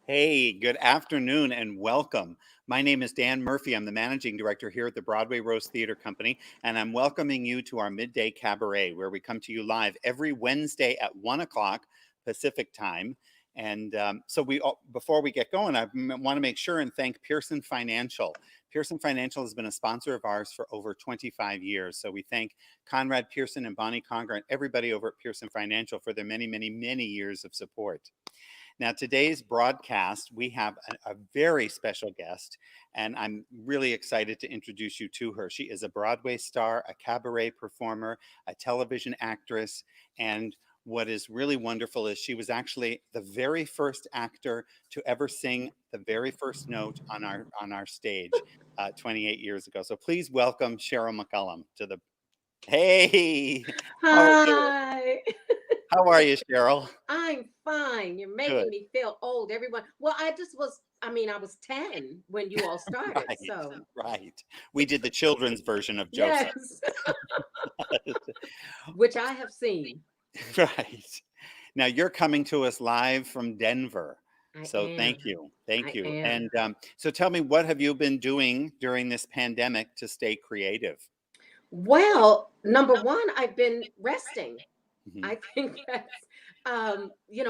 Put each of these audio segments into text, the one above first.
Hey, good afternoon and welcome. My name is Dan Murphy. I'm the managing director here at the Broadway Rose Theater Company, and I'm welcoming you to our Midday Cabaret, where we come to you live every Wednesday at 1 o'clock Pacific time. And before we get going, want to make sure and thank Pearson Financial. Pearson Financial has been a sponsor of ours for over 25 years. So we thank Conrad Pearson and Bonnie Conger and everybody over at Pearson Financial for their many, many, many years of support. Now, today's broadcast, we have a very special guest, and I'm really excited to introduce you to her. She is a Broadway star, a cabaret performer, a television actress, and what is really wonderful is she was actually the very first actor to ever sing the very first note on our stage 28 years ago. So please welcome Sheryl McCallum to the. Hey, how are you? Hi. How are you, Sheryl? I'm fine. You're Good. making me feel old. Everyone. Well, I was 10 when you all started. Right, So, right. We did the children's version of Joseph. yes, which I have seen. Right. Now you're coming to us live from Denver. I So thank am. you. Thank I you. am. And so tell me, what have you been doing during this pandemic to stay creative? Well, number one, I've been resting. Mhm. I think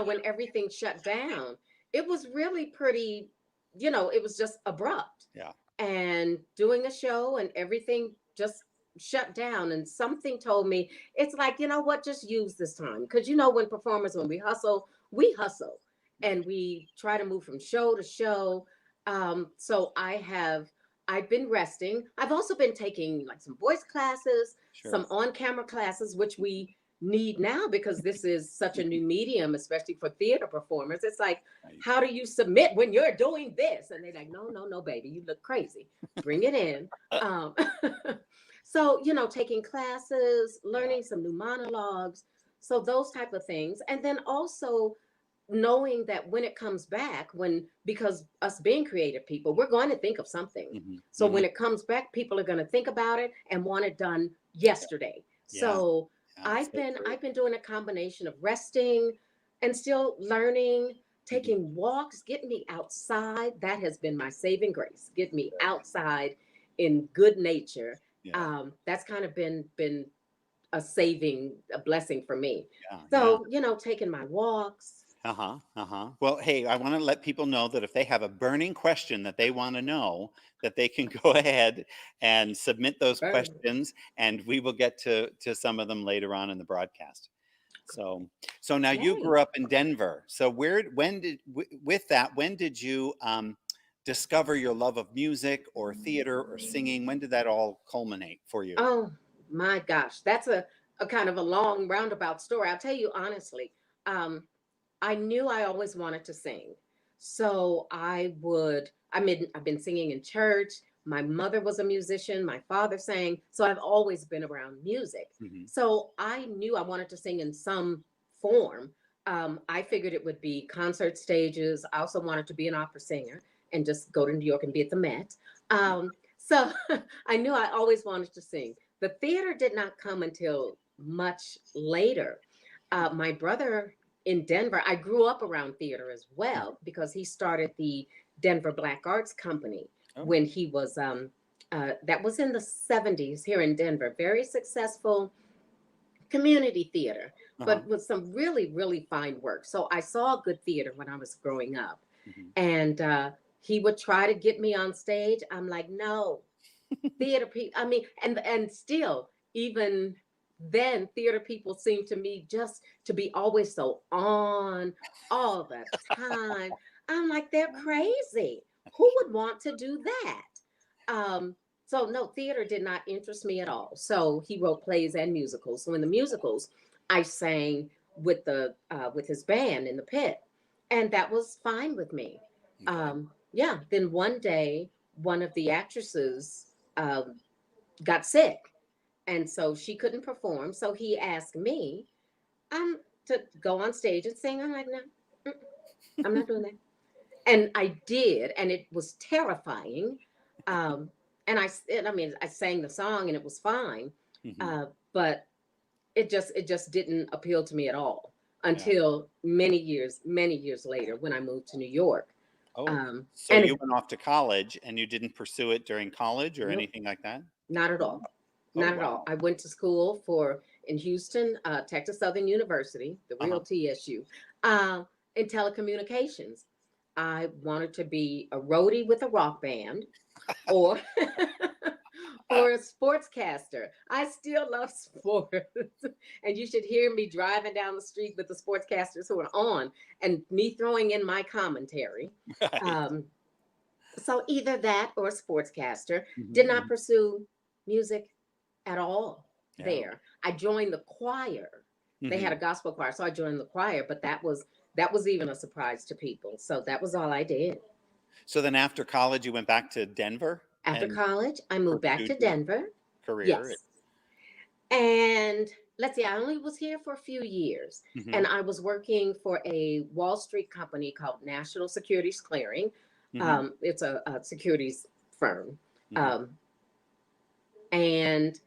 when everything shut down, it was really pretty, it was just abrupt. Yeah. And doing a show and everything just shut down. And something told me, it's like, you know what, just use this time. Because, when we hustle and Right. we try to move from show to show. So I've been resting. I've also been taking like some voice classes, Sure. some on camera classes, which we need now because this is such a new medium, especially for theater performers. It's like, Right. how do you submit when you're doing this? And they're like, no, no, no, baby, you look crazy. Bring it in. Um, so, taking classes, Yeah. learning some new monologues. So those type of things. And then also knowing that when it comes back, because us being creative people, we're going to think of something. Hmm. So Hmm. when it comes back, people are going to think about it and want it done Yeah. yesterday. Yeah. So Yeah. I've So been true. I've been doing a combination of resting and still learning, Hmm. taking walks, getting me outside. That has been my saving grace. Get me outside in good nature. Yeah. That's kind of been a blessing for me. Yeah. Yeah. So, taking my walks. Uh-huh. Uh-huh. Well, hey, I want to let people know that if they have a burning question that they want to know, that they can go ahead and submit those Burn. questions, and we will get to some of them later on in the broadcast. So, so now you Yay. grew up in Denver. So with that, when did you discover your love of music or theater or singing? When did that all culminate for you? Oh my gosh. That's a kind of a long roundabout story. I'll tell you honestly. Um, I knew I always wanted to sing. So I've been singing in church. My mother was a musician, my father sang. So I've always been around music. Hmm. So I knew I wanted to sing in some form. I figured it would be concert stages. I also wanted to be an opera singer and just go to New York and be at the Met. So I knew I always wanted to sing. The theater did not come until much later. My brother in Denver, I grew up around theater as well because he started the Denver Black Arts Company Oh, when he was, that was in the 70s here in Denver. Very successful community theater, uh-huh. but with some really, really fine work. So I saw good theater when I was growing up. Hmm. And he would try to get me on stage. I'm like, no, theater people. I mean, and still, even then, theater people seem to me just to be always so on all the time. I'm like, they're crazy. Who would want to do that? Um, so no, theater did not interest me at all. So he wrote plays and musicals. So in the musicals, I sang with his band in the pit, and that was fine with me. Okay. Yeah. Then one day, one of the actresses got sick, and so she couldn't perform. So he asked me to go on stage and sing. I'm like, no, I'm not doing that. And I did, and it was terrifying. Um, and I mean, I sang the song, and it was fine, Hmm. but it just didn't appeal to me at all Yeah. until many years later when I moved to New York. Oh, so And you went off to college and you didn't pursue it during college or nope, anything like that? not at Oh, all. oh, Not at all. wow. I went to school in Houston, Texas Southern University, the real Uh-huh. TSU, uh, in telecommunications. I wanted to be a roadie with a rock band, or or a sportscaster. I still love sports, and you should hear me driving down the street with the sportscasters who are on, and me throwing in my commentary. Right. Um, so either that or a sportscaster. Mhm, Did not mhm. pursue music at all Yeah. there. I joined the choir. They had a Mhm. gospel choir, so I joined the choir, but that was even a surprise to people. So that was all I did. So then after college, you went back to Denver After and college, I moved back pursued to your Denver. career? Yes. And let's see, I only was here for a few years. Mhm, And I was working for a Wall Street company called National Securities Clearing. mhm, It's a securities firm. mhm, Um, and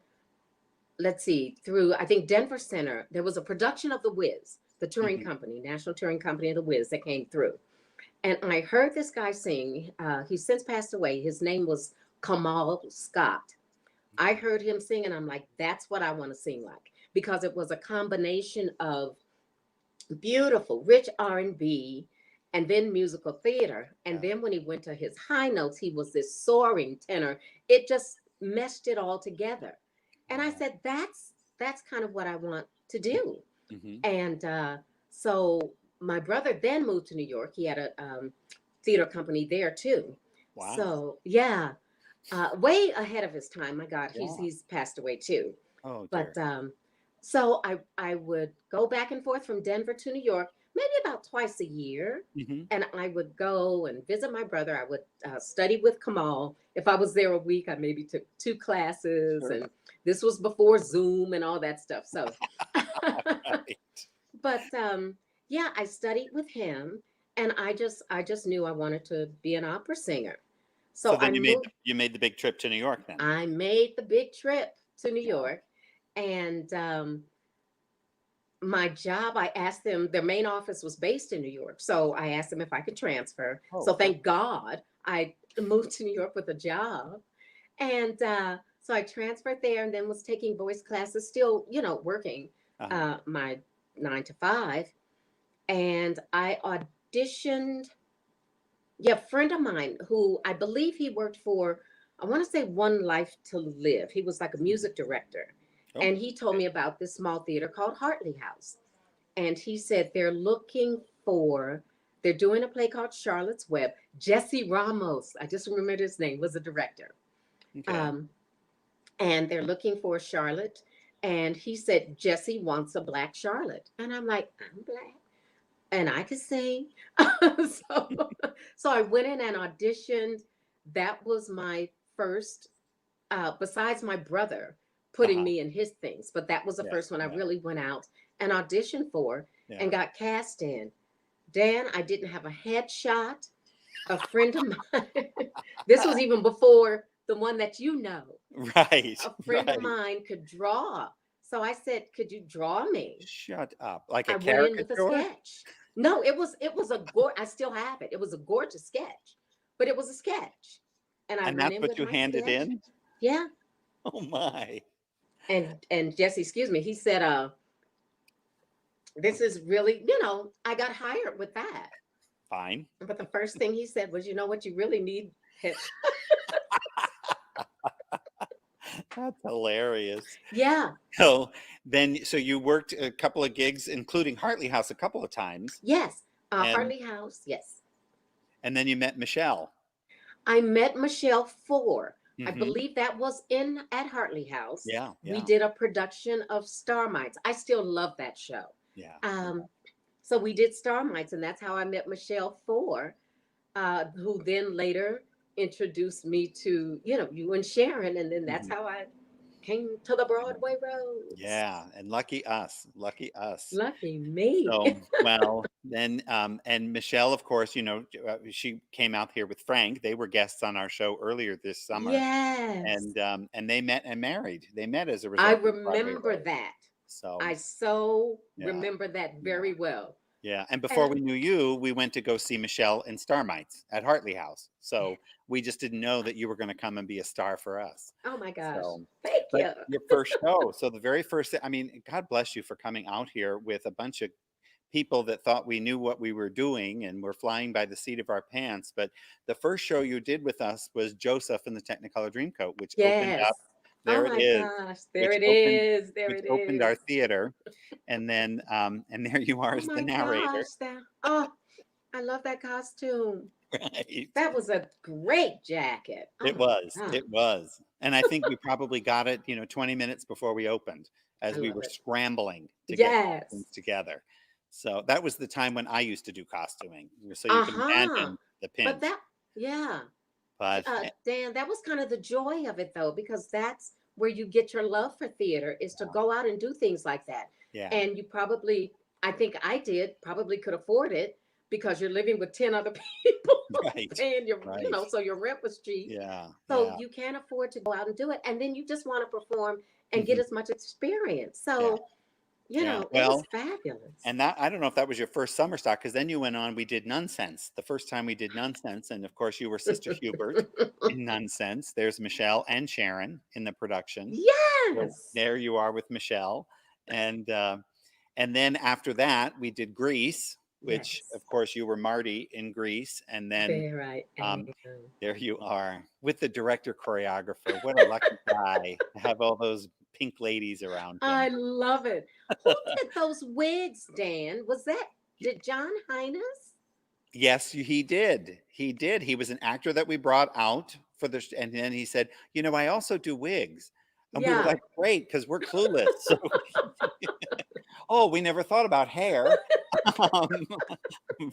let's see, through I think Denver Center, there was a production of The Wiz, the touring mhm. company, National Touring Company of The Wiz that came through. And I heard this guy sing. He's since passed away. His name was Kamal Scott. I Okay. heard him sing, and I'm like, that's what I want to sing like, because it was a combination of beautiful, rich R&B, and then musical theater. And Yeah. then when he went to his high notes, he was this soaring tenor. It just meshed it all together. And I Wow. said, that's kind of what I want to do. Mhm. And so my brother then moved to New York. He had a theater company there too. Wow. So yeah, way ahead of his time. My God, he's Yeah. he's passed away too. Oh, But dear. so I would go back and forth from Denver to New York, maybe about twice a year. Mhm. And I would go and visit my brother. I would study with Kamal. If I was there a week, I maybe took two classes. Sure. And this was before Zoom and all that stuff. So, Right. but yeah, I studied with him, and I just knew I wanted to be an opera singer. So So I then moved. you made the big trip to New York then? I made the big trip to New Yeah. York, and my job, I asked them, their main office was based in New York. So I asked them if I could transfer. Oh, So perfect. thank God I moved to New York with a job. And so I transferred there and then was taking voice classes, still, working Uh-huh. my 9 to 5. And I auditioned. Yeah, a friend of mine who I believe he worked for, I want to say One Life to Live. He was like a Mhm. music director. Oh, And he told okay. me about this small theater called Hartley House. And he said they're doing a play called Charlotte's Web. Jesse Ramos, I just remembered his name, was the director. Okay. Um, and they're looking for Charlotte. And he said, Jesse wants a black Charlotte. And I'm like, I'm black and I could sing. so, so I went in and auditioned. That was my first, besides my brother putting Uh-huh. me in his things, but that was the Yeah. first one I Yeah. really went out and auditioned for Yeah. and got cast in. Dan, I didn't have a headshot. A friend of mine, this was even before the one that you know, Right. a friend of Right. mine could draw. So I said, could you draw me? Shut up. Like a I went in with a caricature? sketch. No, I still have it. It was a gorgeous sketch, but it was a sketch. And I And went that's in what with you my handed sketch. in? Yeah. Oh my. And Jesse, excuse me, he said, this is really, I got hired with that. Fine. But the first thing he said was, you know what you really need? That's hilarious. Yeah. So you worked a couple of gigs, including Hartley House a couple of times, Yes. and Hartley House. Yes. and then you met Michelle. I met Michelle Four. I Hmm. believe that was in at Hartley House. Yeah, We yeah, did a production of Starmites. I still love that show. yeah, yeah. Um, so we did Starmites, and that's how I met Michelle Four, who then later introduced me to you and Sharon, and then that's Mhm. how I came to the Broadway Rose. Yeah, and lucky us, lucky us. Lucky me. So, well, then, and Michelle, of course, she came out here with Frank. They were guests on our show earlier this summer, Yes, and they met and married. They met as a I result of Broadway remember Rose. that. So, I so yeah, remember that yeah. very well. Yeah. And before And we knew you, we went to go see Michelle in Starmites at Hartley House. So we just didn't know that you were going to come and be a star for us. oh my gosh, So, thank but you. your first show. So the very first, I mean, God bless you for coming out here with a bunch of people that thought we knew what we were doing and were flying by the seat of our pants. But the first show you did with us was Joseph in the Technicolor Dreamcoat, which opened Yes. up. Oh There it my is, gosh, there which it opened is. There which it opened our is. theater, and then and there you are Oh as the my narrator, gosh, that oh, I love that costume. right? That was a great jacket. Oh It my was, God, it was, and I think we probably got it, 20 minutes before we opened, I as we love were it. scrambling to get Yes. costumes together. So that was the time when I used to do costuming, so you can Uh-huh. imagine the But pinch. that, yeah, But Dan, that was kind of the joy of it though, because that's where you get your love for theater is to go out and do things like that. yeah, And you probably, I think I did, probably could afford it because you're living with 10 other people right, paying your, right, so your rent was cheap. yeah, So yeah, you can't afford to go out and do it. And then you just want to perform and get mhm, as much experience. yeah, So, yeah. it was Well, fabulous. and that, I don't know if that was your first summer stock, because then you went on. We did Nonsense the first time we did Nonsense, and of course you were Sister Hubert in Nonsense. There's Michelle and Sharon in the production. So Yes. there you are with Michelle, and then after that we did Grease, which Yes. of course you were Marty in Grease, and then There I um, am. there you are with the director choreographer. What a lucky guy to have all those pink ladies around I him. love it. Who did those wigs, Dan? Did John Hines? Yes, he did. He did. He was an actor that we brought out for the, and then he said, I also do wigs. And we were Yeah. like, great, because we're clueless. So, oh, we never thought about hair. Um,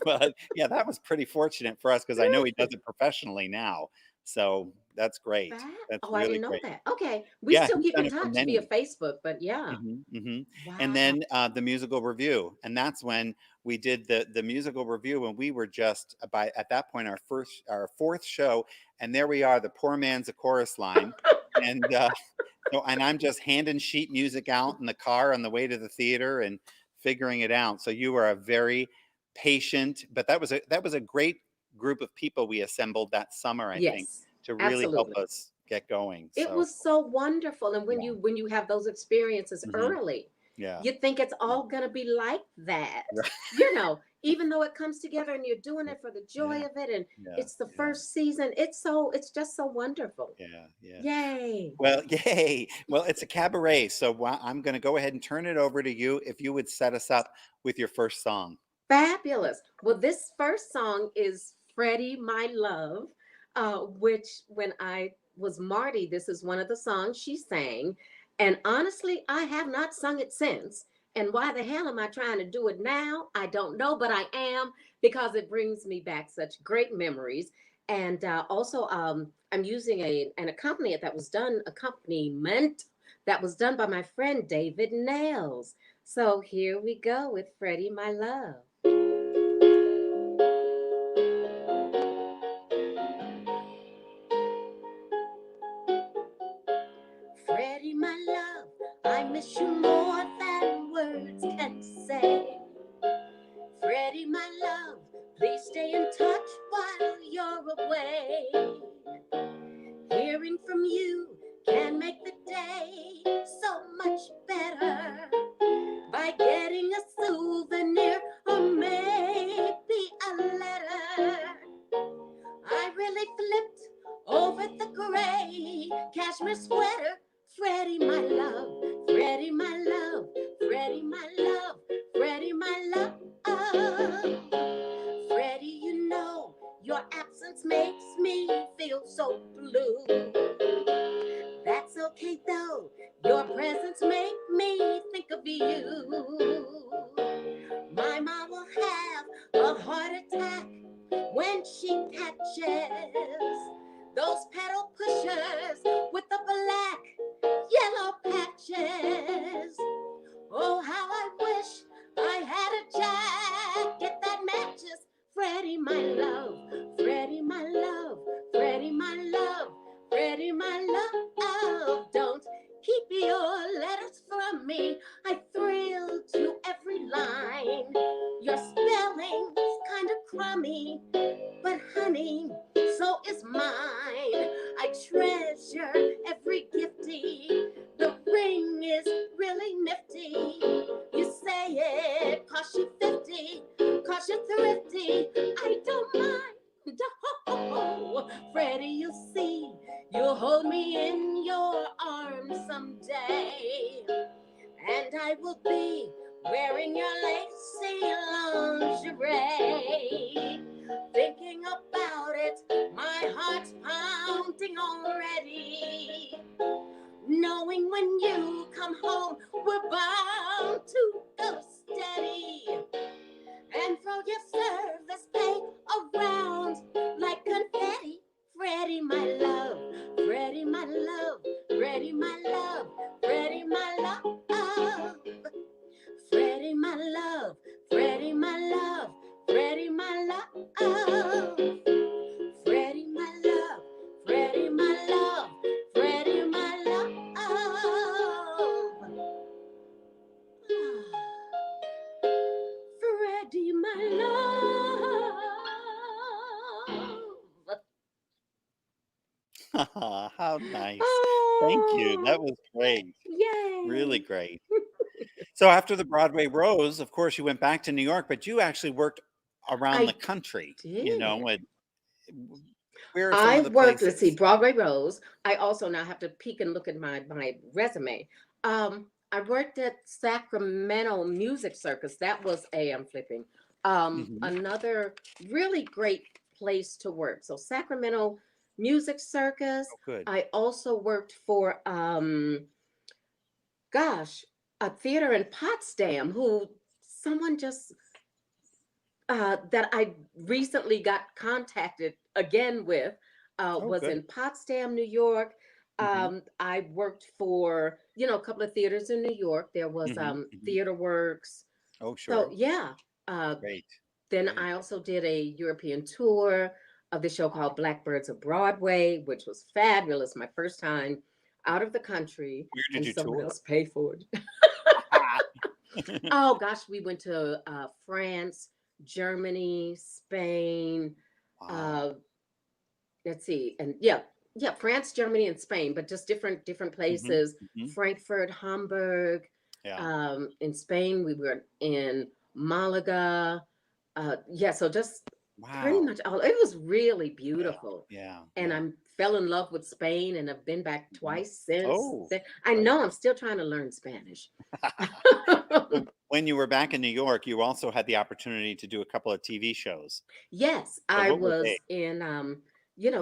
but yeah, that was pretty fortunate for us because I know he does it professionally now. So that's great. That? That's Oh, I really didn't know great. that. Okay. We Yeah, still he's keep done in it for touch via many. Facebook, but yeah. And Wow. then the musical review, and that's when we did the musical review, and we were just by at that point our fourth show, and there we are, the poor man's a chorus line, and so and I'm just handing sheet music out in the car on the way to the theater and figuring it out. So you were a very patient, but that was a great group of people we assembled that summer, I think, Yes, to really help absolutely. us get going. It So was so wonderful. And when yeah, you have those experiences hmm early, yeah, you think it's yeah, all gonna be like that. right. Even though it comes together and you're doing it for the joy Yeah, of it and yeah, it's the yeah, first season, it's just so wonderful. yeah, yeah. Yay. Well, yay. Well, it's a cabaret. So I'm going to go ahead and turn it over to you if you would set us up with your first song. Fabulous. Well, this first song is Freddy My Love, which when I was Marty, this is one of the songs she sang. And honestly, I have not sung it since. And why the hell am I trying to do it now? I don't know, but I am because it brings me back such great memories. And also, I'm using an accompaniment that was done by my friend David Nails. So here we go with Freddie My Love. Freddie, my love, I miss you more than words can say. Freddie, my love, please stay in touch while you're away. Hearing from you can make the day so much better by getting a souvenir or maybe a letter. I really flipped over the gray cashmere sweater. Freddie, my love, Freddie, my love, Freddie, my love, Freddie, my love. Freddie, you know your absence makes me feel so blue. That's okay though, your presence make me think of you. My mom will have a heart attack when she catches those pedal pushers with the black, yellow patches. Oh, how I wish I had a jacket that matches. Freddie, my love, Freddie, my love, Freddie, my love, Freddie, my love. Oh, don't keep your letters from me. I thrill to every line. Your I don't mind. Oh, Freddie, you see, you'll hold me in your arms someday. And I will be wearing your lacy lingerie. Thinking about it, my heart's pounding already. Knowing when you come home, we're bound to go steady. And throw your service pay around like confetti. Freddie, my love, Freddie, my love, Freddie, my love, Freddie, my love. Freddie, my love, Freddie, my love, Freddie, my love. Freddie, my love, Freddie, my love, Freddie, my love. Freddie, my love. How nice. Thank you. That Oh, was great. Really yay. great. So after the Broadway Rose, of course, you went back to New York, but you actually worked around the I country, did. where are some I of the worked, let's see, places? Broadway Rose. I also now have to peek and look at my resume. I worked at Sacramento Music Circus. That was AM flipping. Hmm. Another really great place to work. So Sacramento Music Circus. Oh, good. I also worked for gosh, a theater in Potsdam who someone just that I recently got contacted again with Oh, was good. in Potsdam, New York. Hmm. I worked for, a couple of theaters in New York. There was Hmm. Hmm. Theater Works. Oh, So sure. yeah. Great. Then Great. I also did a European tour of the show called Blackbirds of Broadway, which was fabulous. My first time out of the country, Where did and you someone tour? else paid for it. Oh gosh, we went to France, Germany, Spain. Wow. Uh, let's see, and yeah, France, Germany, and Spain, but just different Hmm. places. Hmm. Frankfurt, Hamburg. Yeah. In Spain, we were in Malaga. Yeah, so just pretty Wow. much all. It was really Yeah. beautiful, Yeah. and Yeah. I fell in love with Spain, and have been back Mhm. twice since. Oh, Then. I great. know I'm still trying to learn Spanish. So when you were back in New York, you also had the opportunity to do a couple of TV shows. Yes, So I what were they? was in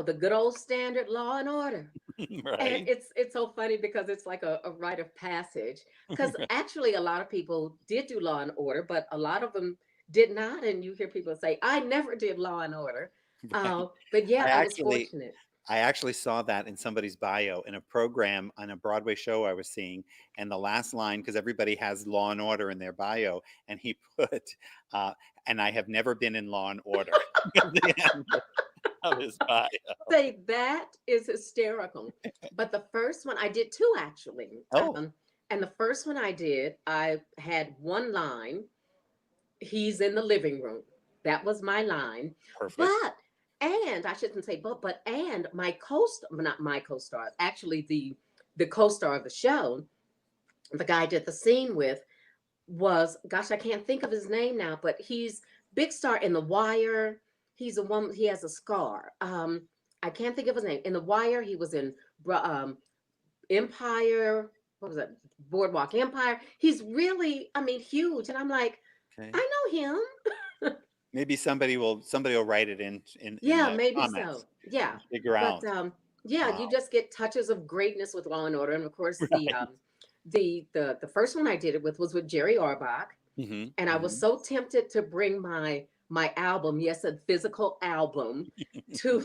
the good old standard Law and Order. And Right? it's so funny because it's like a rite of passage. Because Right. actually a lot of people did do Law and Order, but a lot of them did not. And you hear people say, I never did Law and Order. Right. But yeah, I I was actually fortunate. I actually saw that in somebody's bio in a program on a Broadway show I was seeing, and the last line, because everybody has Law and Order in their bio, and he put, uh, "And I have never been in Law and Order" at the end of his bio. Say that is hysterical. But the first one I did two actually. Oh, And the first one I did, I had one line. He's in the living room. That was my line. perfect. But and I shouldn't say but and my co-star, not my co-star, actually the co-star of the show, the guy I did the scene with was, gosh, I can't think of his name now, but he's big star in The Wire. He's a woman, he has a scar. I can't think of his name. In The Wire, he was in Empire, what was that? Boardwalk Empire. He's really, I mean, huge. And I'm like, Okay. I know him. Maybe somebody will write it in Yeah, the maybe so. comments Yeah. and figure But out. yeah, Wow. you just get touches of greatness with Law and Order. And of course Right. the first one I did it with was with Jerry Orbach. Hmm. And I was Hmm. so tempted to bring my album, yes, a physical album, to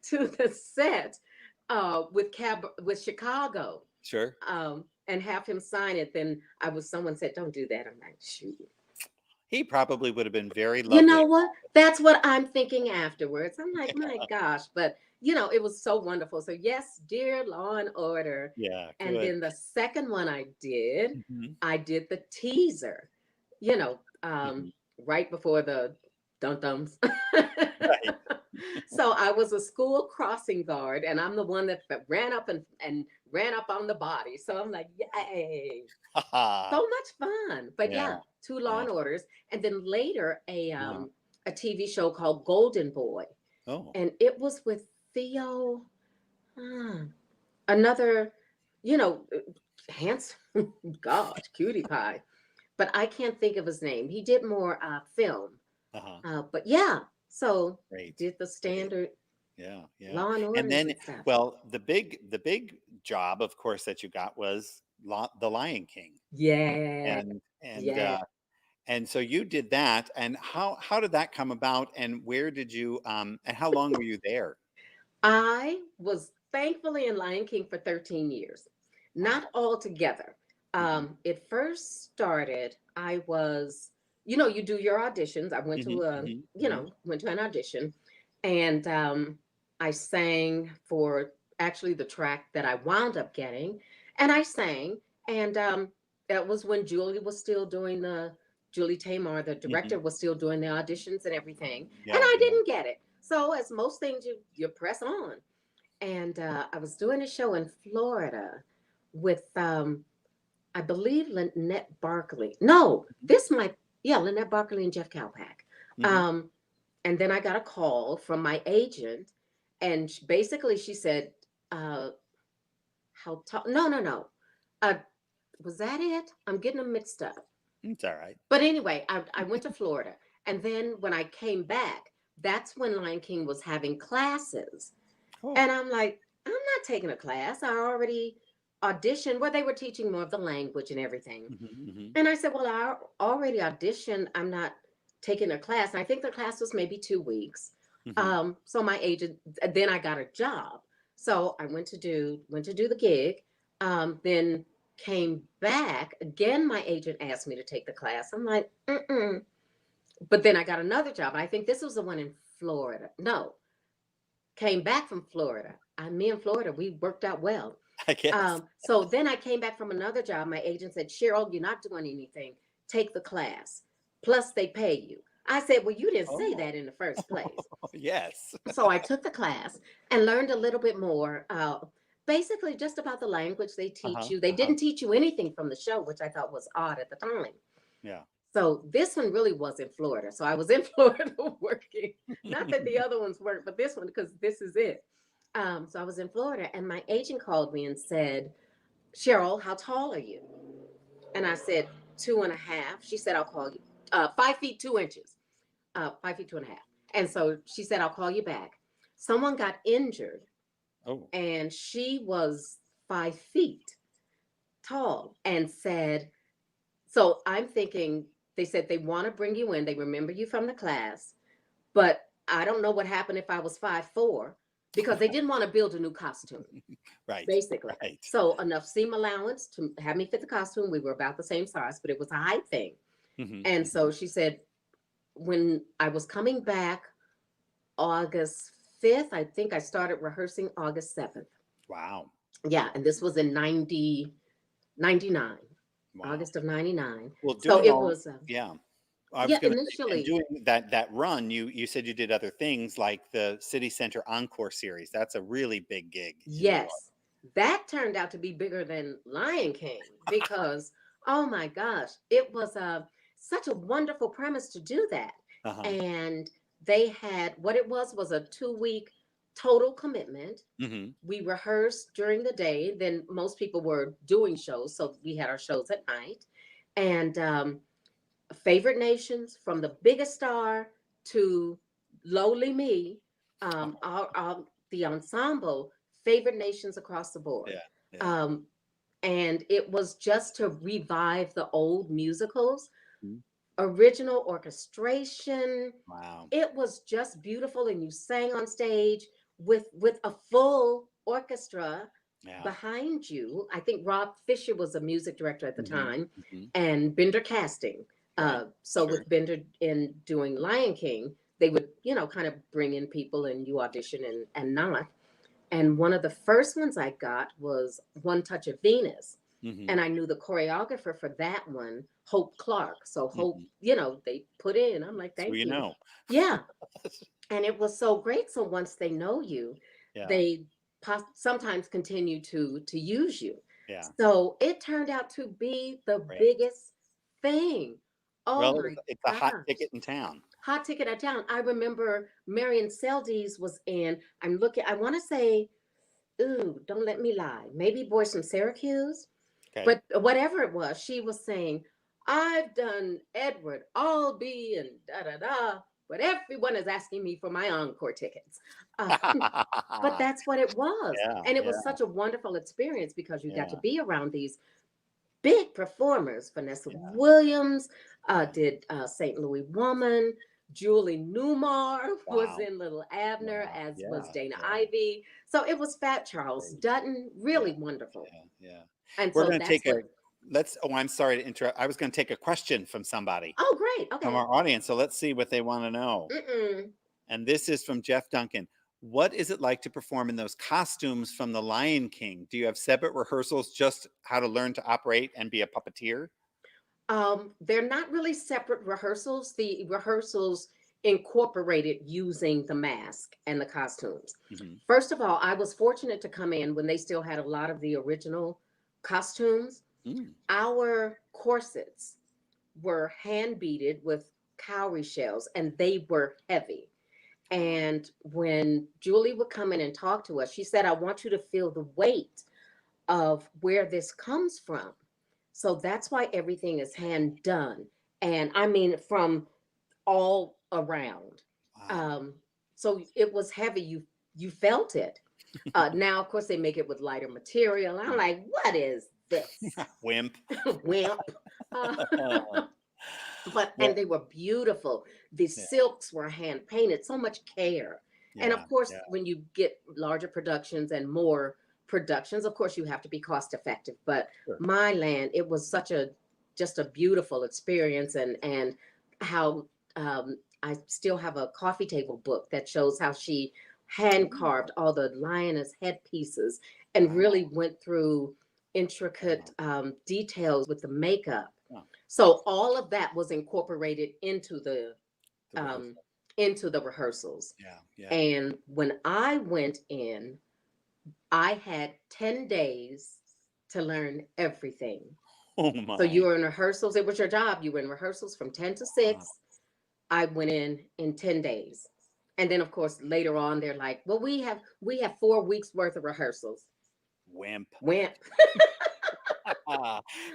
to the set with Chicago, Sure. and have him sign it. Then someone said, "Don't do that." I'm like, shoot. He probably would have been very You lovely. know what? That's what I'm thinking afterwards. I'm like, my gosh, but it was so wonderful. So yes, dear Law and Order. Yeah, And good. then the second one Hmm. I did the teaser, you know, Hmm. right before the dum dums. Right. So I was a school crossing guard, and I'm the one that ran up and ran up on the body. So I'm like, yay, so much fun. But Yeah, yeah, two Law yeah, and Orders, and then later yeah. a a TV show called Golden Boy, Oh, and it was with Theo, ah, another, you know, handsome, God, cutie pie. But I can't think of his name. He did more film. uh-huh. But yeah, so Great. did the Great. standard Yeah, yeah. Law and And Orders then, and stuff. well, the big job, of course, that you got was The Lion King. Yeah, And and yeah. uh and so you did that. And how did that come about? And where did you and how long were you there? I was thankfully in Lion King for 13 years, not Wow. all together. Hmm. It first started, I was, you know, you do your auditions. I went Hmm. to a, Hmm. you Hmm. know, went to an audition, and I sang for actually the track that I wound up getting, and I sang, and that was when Julie Tamar, the Hmm. director, was still doing the auditions and everything, and Yeah, I yeah. didn't get it. So, as most things, you press on. And I was doing a show in Florida with, I believe, Lynette Barkley. No, this might, yeah, Lynette Barkley and Jeff Kalpak. Hmm. Um, and then I got a call from my agent, and basically she said, uh, "How tall? No, no, no. Uh, was that it? I'm getting them mixed up." It's all right. But anyway, I went to Florida. And then when I came back, that's when Lion King was having classes. Oh. And I'm like, I'm not taking a class. I already auditioned where they were teaching more of the language and everything. Hmm. Hmm. And I said, well, I already auditioned. I'm not taking a class. And I think the class was maybe 2 weeks. Hmm. So my agent, then I got a job. So I went to do the gig. Then came back again. My agent asked me to take the class. I'm like, mm-mm. But then I got another job. I think this was the one in Florida. No, came back from Florida. Me and Florida, we worked out well. I guess. So then I came back from another job. My agent said, Cheryl, you're not doing anything. Take the class. Plus, they pay you. I said, well, you didn't say Oh, that in the first place. yes. So I took the class and learned a little bit more, basically just about the language they teach Uh-huh. you. They Uh-huh. didn't teach you anything from the show, which I thought was odd at the time. Yeah. So this one really was in Florida. So I was in Florida working. Not that the other ones weren't, but this one, because this is it. So I was in Florida, and my agent called me and said, Cheryl, how tall are you? And I said, 2.5. She said, I'll call you. 5 feet 2 inches. 5 feet 2.5. And so she said, I'll call you back. Someone got injured, Oh. and she was 5 feet tall and said, so I'm thinking, they said they want to bring you in. They remember you from the class, but I don't know what happened if I was 5'4", because they didn't want to build a new costume, Right. basically. Right. So enough seam allowance to have me fit the costume. We were about the same size, but it was a height thing. Hmm. And Hmm. so she said, when I was coming back August 5th, I think I started rehearsing August 7th. Wow. Yeah, and this was in 99, Wow. August of 99. Well, So doing it all, was, yeah. I was yeah, going to say, and initially, doing that run, you said you did other things like the City Center Encore series. That's a really big gig in New York. yes, that turned out to be bigger than Lion King because, oh my gosh, it was such a wonderful premise to do that. Uh-huh. And they had, what it was a 2 week total commitment. Hmm. We rehearsed during the day, then most people were doing shows, so we had our shows at night. And favorite nations, from the biggest star to lowly me, the ensemble, favorite nations across the board. Yeah. Yeah. Um, and it was just to revive the old musicals, Mhm. original orchestration. Wow. It was just beautiful, and you sang on stage with a full orchestra Yeah. behind you. I think Rob Fisher was a music director at the Hmm. time, Hmm. and Bender casting. Right. So Sure. with Bender in doing Lion King, they would, kind of bring in people and you audition and not. And one of the first ones I got was One Touch of Venus. Hmm. And I knew the choreographer for that one, Hope Clark. So Hope, Hmm. they put in. I'm like, So thank you you. know. Yeah. And it was so great. So once they know you, Yeah. they sometimes continue to use you. Yeah. So it turned out to be the Great. biggest thing. Oh Well, my it's a hot gosh. ticket in town. Hot Ticket Out of Town. I remember Marion Seldes was in. I'm looking. I want to say, ooh, don't let me lie. Maybe Boys from Syracuse, Okay. but whatever it was, she was saying, "I've done Edward Albee and da da da." But everyone is asking me for my encore tickets. Uh, but that's what it was. Yeah, And it was yeah, such a wonderful experience because you got to yeah, be around these big performers. Vanessa yeah, Williams yeah. did St. Louis Woman. Julie Newmar was Wow. in Little Abner, Wow. as was Yeah, Dana yeah. Ivy. So it was Fat Charles Great. Dutton, Yeah, really wonderful. yeah, yeah. And We're so going to that's take what, a oh, I'm sorry to interrupt. I was going to take a question from somebody oh, great. from Okay. our audience. So let's see what they want to know. Mm-mm. And this is from Jeff Duncan. What is it like to perform in those costumes from The Lion King? Do you have separate rehearsals just how to learn to operate and be a puppeteer? They're not really separate rehearsals. The rehearsals incorporated using the mask and the costumes. Hmm. First of all, I was fortunate to come in when they still had a lot of the original costumes. Mm. Our corsets were hand beaded with cowrie shells and they were heavy. Wow. And when Julie would come in and talk to us, she said, I want you to feel the weight of where this comes from. So that's why everything is hand done. And I mean, from all around. Wow. Um, so it was heavy. You felt it. Now, of course, they make it with lighter material. I'm like, what is this? Wimp. Wimp. Uh, but Well, and they were beautiful. The yeah, silks were hand painted, so much care. And yeah, of course, yeah. when you get larger productions and more productions, of course you have to be cost effective. But Sure. my land, it was such a just a beautiful experience, and how I still have a coffee table book that shows how she hand carved Oh, all the lioness headpieces and wow. really went through intricate Wow. details with the makeup. Wow. So all of that was incorporated The um, rehearsal. into the rehearsals. Yeah, yeah. And when I went in, I had 10 days to learn everything. Oh So you my. were in rehearsals. It was your job. You were in rehearsals from 10 to Wow. 6. I went in 10 days. And then of course later on they're like, well, we have 4 weeks worth of rehearsals. Wimp. Went.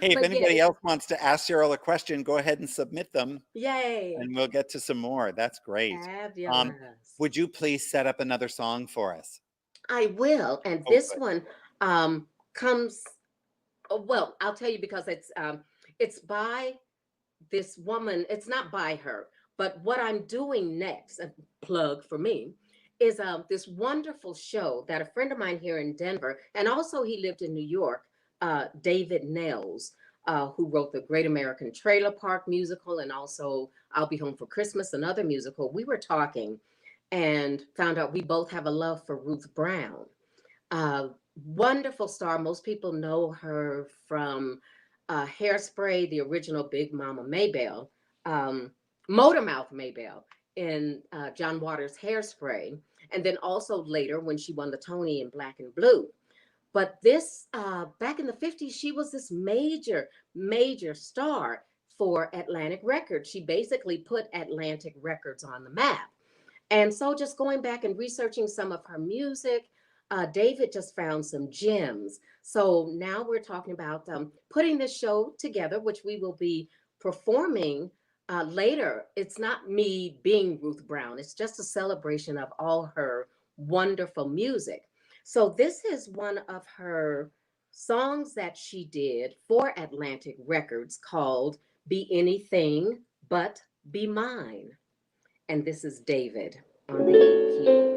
Hey, if But yeah, anybody else wants to ask Cheryl a question, go ahead and submit them yay. and we'll get to some more. That's great. Um, Fabulous. would you please set up another song for us? I will. And Oh, this good. one comes, oh, well, I'll tell you because it's by this woman. It's not by her, but what I'm doing next, a plug for me, is this wonderful show that a friend of mine here in Denver, and also he lived in New York, David Nels, who wrote the Great American Trailer Park musical and also I'll Be Home for Christmas, another musical. We were talking and found out we both have a love for Ruth Brown. Uh, Wonderful star. Most people know her from Hairspray, the original Big Mama Maybelle, um, Motormouth Maybelle in John Waters' Hairspray, and then also later when she won the Tony in Black and Blue. But this, back in the 50s, she was this major, major star for Atlantic Records. She basically put Atlantic Records on the map. And so just going back and researching some of her music, David just found some gems. So now we're talking about putting this show together, which we will be performing later. It's not me being Ruth Brown, it's just a celebration of all her wonderful music. So this is one of her songs that she did for Atlantic Records called Be Anything But Be Mine. And this is David on the keyboards.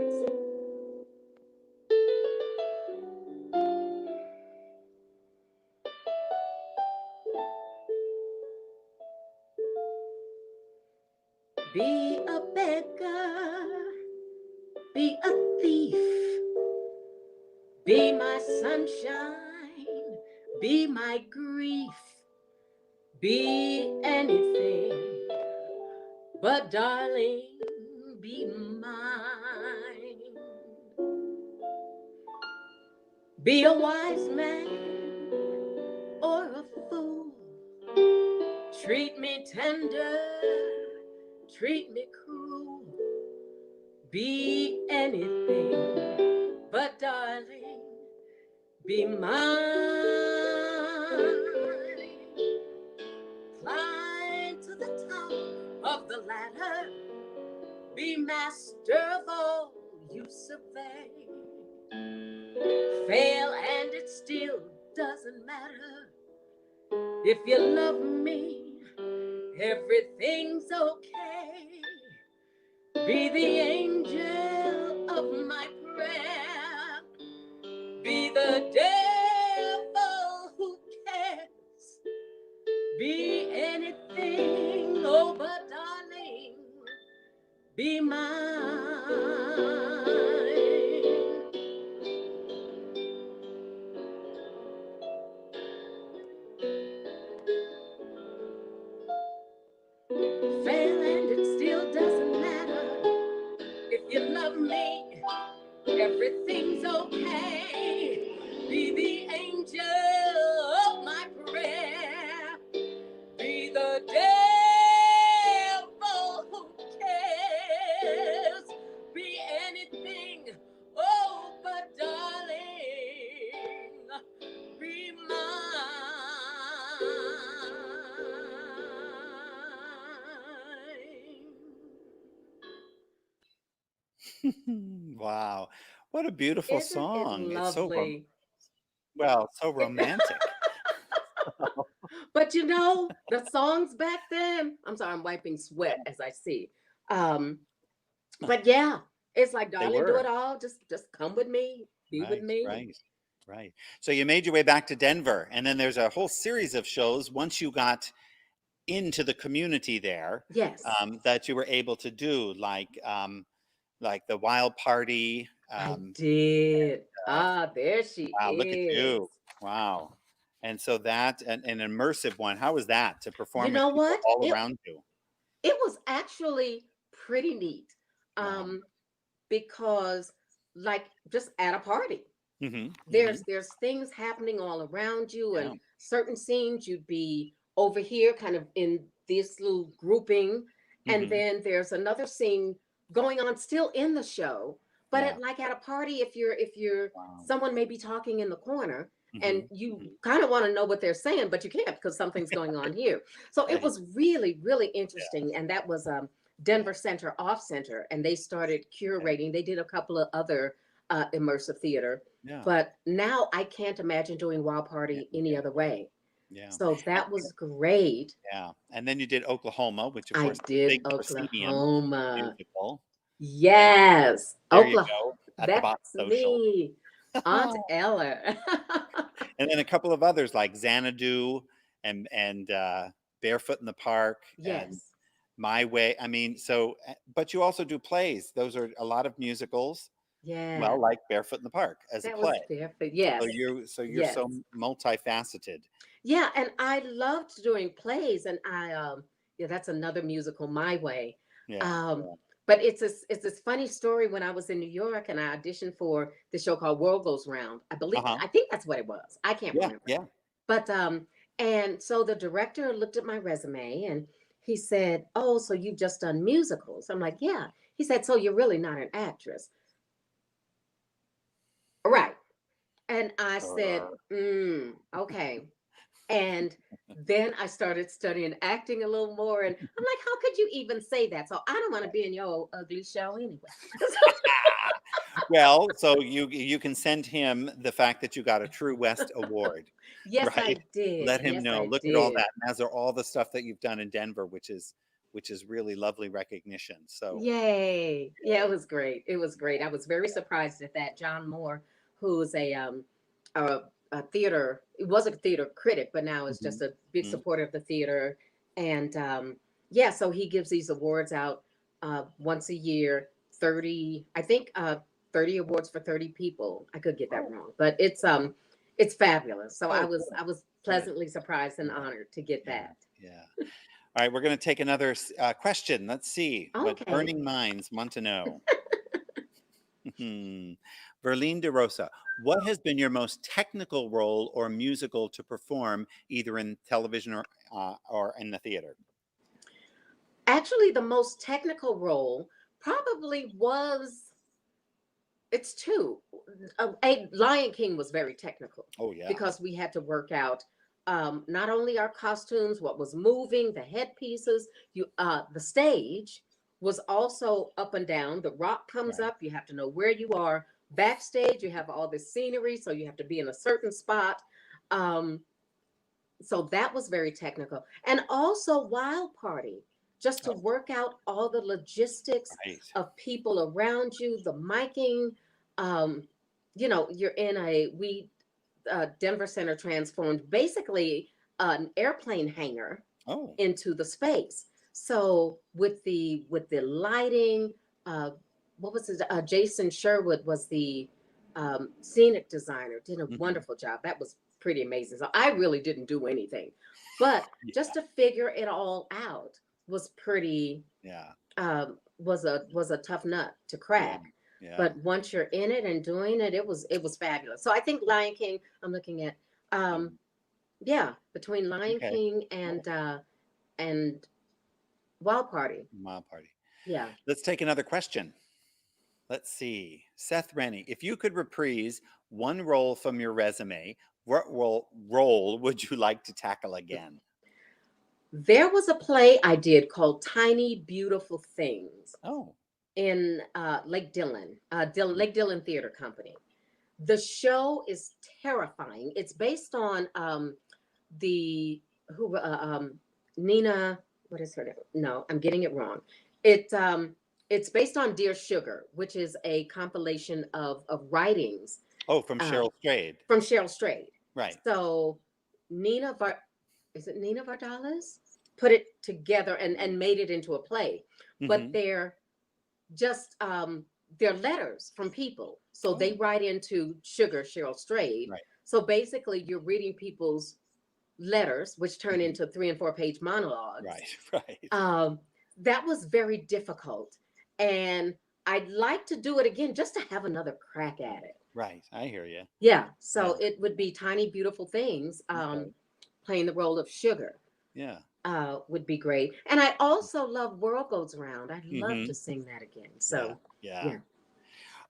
Be a beggar, be a thief, be my sunshine, be my grief, be anything, but darling, be mine. Be a wise man or a fool, treat me tender, treat me cruel, be anything, but darling, be mine. Climb to the top of the ladder, be master of all you survey. Fail and it still doesn't matter. If you love me, everything's okay. Be the angel of my prayer. Be the devil who cares. Be anything, oh, but darling, be mine. Fail and it still doesn't matter. If you love me, everything's okay. Be the angel of my prayer. Be the devil who cares. Be anything, oh, but darling, be mine. Wow. What a beautiful Isn't it song. It's so lovely? so romantic. But you know, the songs back then, I'm sorry, I'm wiping sweat as I see. Um, but yeah, it's like, They darling, do were. it all. Just come with me, be with Right, me. right, right. So you made your way back to Denver, and then there's a whole series of shows once you got into the community there, Yes, that you were able to do, like the Wild Party. I did. Uh, Ah, there she wow, look at is. you! Wow. And so that an immersive one. How was that to You perform with know people what? all It around you? it was actually pretty neat. Wow. Um, because like just at a party, Hmm. Hmm. there's things happening all around you, Yeah. and certain scenes you'd be over here kind of in this little grouping, and Hmm. then there's another scene going on still in the show, but Yeah. at like at a party, if you're Wow. someone may be talking in the corner and Hmm. you Hmm. kind of want to know what they're saying, but you can't because something's going on here. So it Right. was really really Yeah. interesting, and that was Yeah. Denver Center Off Center, and they started Okay. curating. They did a couple of other immersive theater, Yeah. but now I can't imagine doing Wild Yeah. Party any other way. Yeah. So And, that was great. yeah. And then you did Oklahoma, which of I course is a did big proscenium Oklahoma. musical. And Yes, there you Oklahoma. go at the That's Bot Social. me, Aunt Ella. And then a couple of others like Xanadu and Barefoot in the Park and Yes, My Way. I mean, so but you also do plays. Those are a lot of musicals. yeah, Well, like Barefoot in the Park as a that was play. perfect. So Yes, you're yes, so multifaceted. yeah. And I loved doing plays, and yeah, that's another musical, My Way. Yeah. Um, Yeah. but it's this funny story. When I was in New York and I auditioned for the show called World Goes Round, Uh-huh. I think that's what it was. I can't Yeah. remember. Yeah. But and so the director looked at my resume and he said, "Oh, so you've just done musicals?" I'm like, "Yeah." He said, "So you're really not an actress?" Right. And I said, okay. And then I started studying acting a little more. And I'm like, how could you even say that? So I don't want to be in your old ugly show anyway. Well, so you can send him the fact that you got a True West award, Yes, right? I did. Let him Yes, know. I Look at all did. that. And those are all the stuff that you've done in Denver, which is really lovely recognition. So Yay. Yeah, it was great. It was great. I was very surprised at that. John Moore, who's a, a theater, it was a theater critic, but now is mhm, just a big mhm. supporter of the theater. And yeah, so he gives these awards out once a year, 30, I think 30 awards for 30 people. I could get that Oh, wrong, but it's fabulous. So I oh, was good, I was good. pleasantly surprised and Yeah, honored to get yeah, that. yeah. All right, we're going to take another question. Let's see what Okay. burning minds want to know. Hmm. Verlene De Rosa, what has been your most technical role or musical to perform, either in television or in the theater? Actually, the most technical role probably was, it's two. Lion King was very technical Oh yeah. because we had to work out not only our costumes, what was moving, the headpieces, the stage was also up and down. The rock comes Right. up, you have to know where you are. Backstage, you have all this scenery, so you have to be in a certain spot. Um, so that was very technical. And also Wild Party, just to Oh, work out all the logistics right. of people around you, the miking. Um, you're in Denver Center transformed basically an airplane hangar Oh. into the space. So with the lighting, uh, what was it? Jason Sherwood was the scenic designer. Did a Mhm. wonderful job. That was pretty amazing. So I really didn't do anything, but Yeah. just to figure it all out was pretty Yeah. was a tough nut to Yeah. crack. Yeah. But once you're in it and doing it, it was fabulous. So I think Lion King. I'm looking at um, Um, yeah, between Lion okay. King Cool. and Wild Party. Mile party. Yeah. Let's take another question. Let's see. Seth Rennie, if you could reprise one role from your resume, what role would you like to tackle again? There was a play I did called Tiny Beautiful Things Oh. in Lake Dillon Theater Company. The show is terrifying. It's based on the who Nina. What is her name? No, I'm getting it wrong. It's based on Dear Sugar, which is a compilation of writings Oh, from uh, Cheryl Strayed. from Cheryl Strayed. Right. So Nina Var is it Nina Vardalos put it together and made it into a play, but Hmm. just they're letters from people. So they Oh, write into Sugar, Cheryl Strayed. right. So basically, you're reading people's letters, which turn Hmm. into 3 and 4 page monologues. Right. Right. Um, that was very difficult, and I'd like to do it again just to have another crack at it. Right. I hear you. Yeah, so Yeah. it would be Tiny Beautiful Things, Okay. playing the role of Sugar. Yeah. Would be great. And I also love World Goes Around. I'd love Hmm. to sing that again. Yeah. So, Yeah.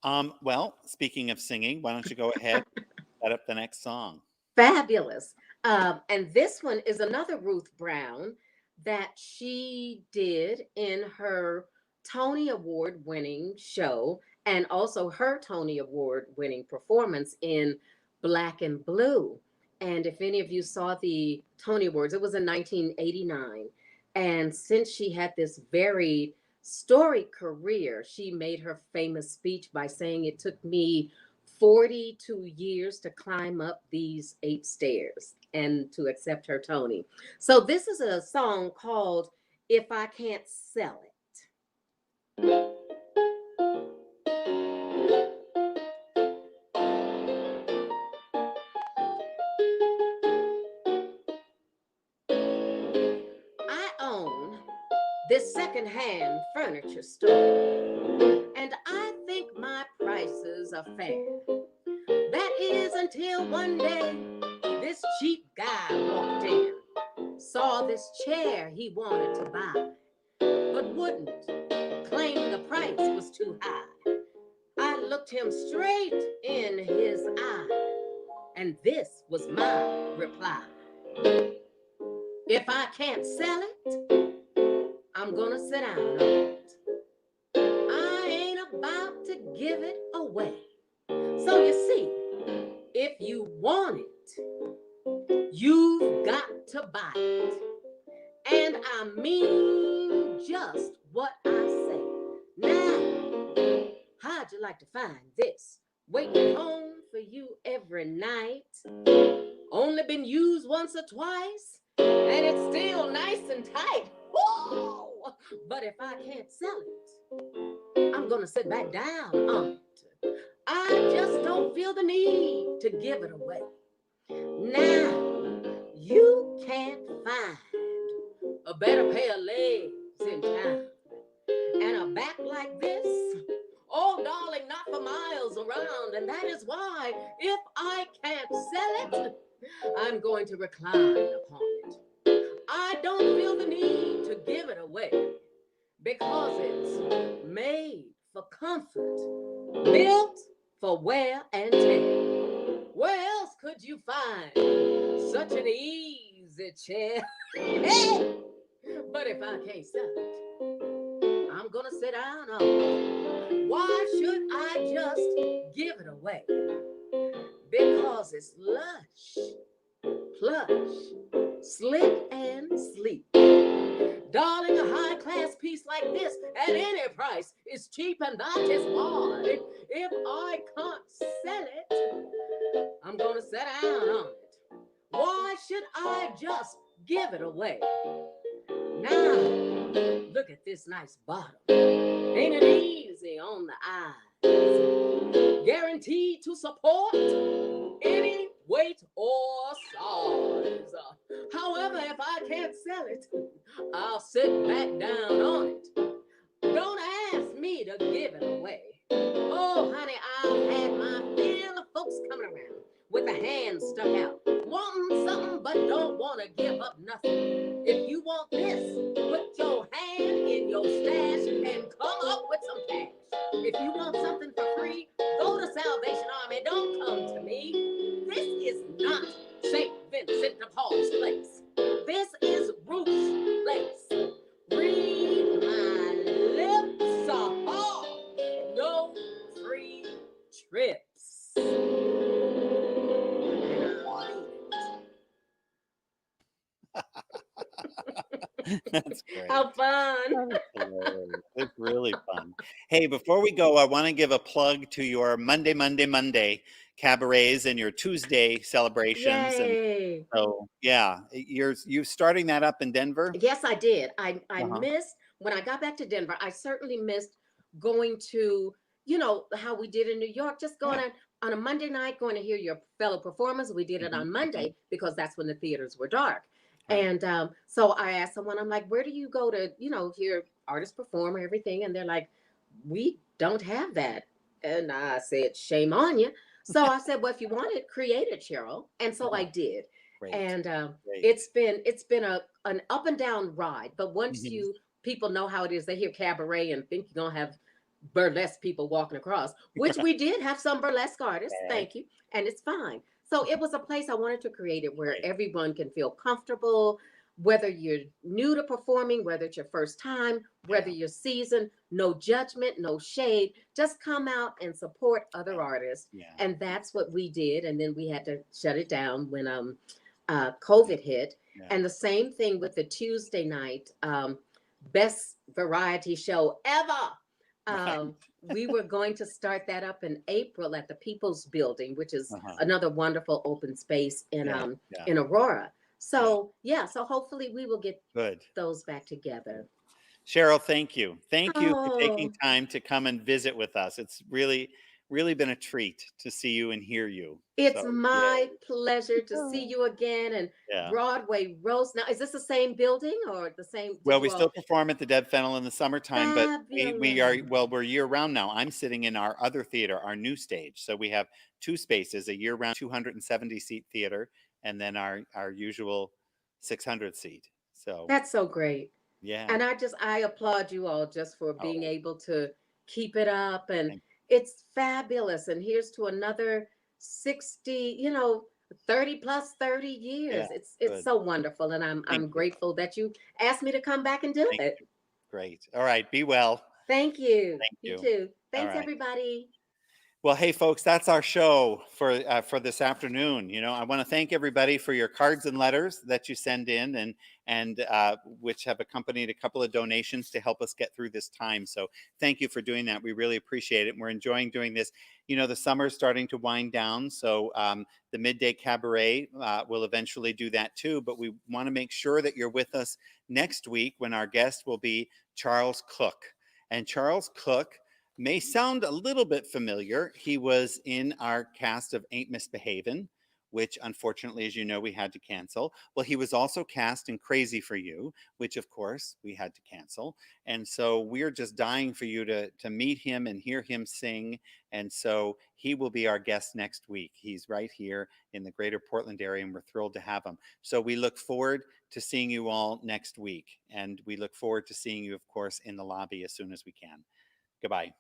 yeah, Well, speaking of singing, why don't you go ahead and set up the next song? fabulous. And this one is another Ruth Brown that she did in her Tony Award winning show and also her Tony Award winning performance in Black and Blue. And if any of you saw the Tony Awards, it was in 1989. And since she had this very storied career, she made her famous speech by saying, "It took me 42 years to climb up these 8 stairs and to accept her Tony." So this is a song called If I Can't Sell It. I own this secondhand furniture store, and I think my prices are fair. That is until one day this cheap guy walked in, saw this chair he wanted to buy, but wouldn't, claimed the price was too high. I looked him straight in his eye, and this was my reply. If I can't sell it, I'm gonna sit down on it. I ain't about to give it away. So you see, if you want it, you've got to buy it. And I mean just what I say. Now, how'd you like to find this? Waiting home for you every night. Only been used once or twice, and it's still nice and tight. Whoa! But if I can't sell it, I'm gonna sit back down on it. I just don't feel the need to give it away. Now, you can't find a better pair of legs in town. And a back like this, oh, darling, not for miles around. And that is why, if I can't sell it, I'm going to recline upon it. I don't feel the need to give it away. because it's made for comfort, built for wear and tear. Where else could you find such an easy chair? Hey! But if I can't sell it, I'm gonna sit down on it. Why should I just give it away? Because it's lush, plush, slick, and sleek. Darling, a high-class piece like this at any price is cheap, and that is why if I can't sell it, I'm gonna sit down on it. Why should I just give it away? Now, look at this nice bottom. Ain't it easy on the eyes? Guaranteed to support any weight or size. However, if I can't sell it, I'll sit back down on it. Don't ask me to give it away. Oh, honey, I've had my fill of folks coming around with a hand stuck out, wanting something but don't want to give up nothing. If you want this, put your hand in your stash and come up with some cash. If you want something for free, go to Salvation Army. Don't come to me. This is not St. Vincent de Paul's place. This is Ruth's place. Read my lips off. No free trips. That's great. How fun. It's really fun. Hey, before we go, I want to give a plug to your Monday cabarets and your Tuesday celebrations. Yay. And so, yeah, you're starting that up in Denver? Yes, I did. I Uh-huh. missed, when I got back to Denver, I certainly missed going to, how we did in New York, just going Yeah. on a Monday night, going to hear your fellow performers. We did it on Monday because that's when the theaters were dark. Right. And so I asked someone, I'm like, where do you go to, hear artists perform or everything? And they're like, we don't have that. And I said, shame on you. So I said, well, if you want it, create it, Cheryl. And so I did. Great. And Great. it's been an up and down ride. But once Mhm. people know how it is, they hear cabaret and think you're gonna have burlesque people walking across, which we did have some burlesque artists. Okay. Thank you, and it's fine. So it was a place I wanted to create it where Right. everyone can feel comfortable, whether you're new to performing, whether it's your first time, whether Yeah. you're seasoned, no judgment, no shade. Just come out and support other artists. Yeah. And that's what we did. And then we had to shut it down when COVID hit. Yeah. And the same thing with the Tuesday night best variety show ever. Right. We were going to start that up in April at the People's Building, which is Uh-huh. another wonderful open space in Yeah. in Aurora. So so hopefully we will get Good. those back together. Cheryl, thank you. Thank you for taking Oh, time to come and visit with us. It's really been a treat to see you and hear you. it's So, my pleasure to see yeah. you again. And Yeah. Broadway Rose. Now, is this the same building or the same? Well, Did we you still all? perform at the Deb Fennel in the summertime, but we are, Fabulous. well, we're year round now. I'm sitting in our other theater, our new stage. So we have two spaces, a year round 270 seat theater, and then our usual 600 seat. So, That's so great. yeah. And I applaud you all just for being Oh, able to keep it up. And thank it's fabulous. And here's to another 60, 30 plus 30 you. Yeah. years. It's Good. so wonderful. And Thank I'm you. grateful that you asked me to come back and do Thank it. you. Great. All right. Be well. Thank you. Thank You you. too. All Thanks, right. everybody. Well, hey, folks, that's our show for this afternoon. I want to thank everybody for your cards and letters that you send in, and which have accompanied a couple of donations to help us get through this time. So, thank you for doing that. We really appreciate it. And we're enjoying doing this. The summer's starting to wind down, so the Midday Cabaret will eventually do that too. But we want to make sure that you're with us next week when our guest will be Charles Cook, and Charles Cook may sound a little bit familiar. He was in our cast of Ain't Misbehavin', which unfortunately, as you know, we had to cancel. Well, he was also cast in Crazy for You, which of course we had to cancel. And so we're just dying for you to meet him and hear him sing. And so he will be our guest next week. He's right here in the greater Portland area, and we're thrilled to have him. So we look forward to seeing you all next week. And we look forward to seeing you, of course, in the lobby as soon as we can. Goodbye.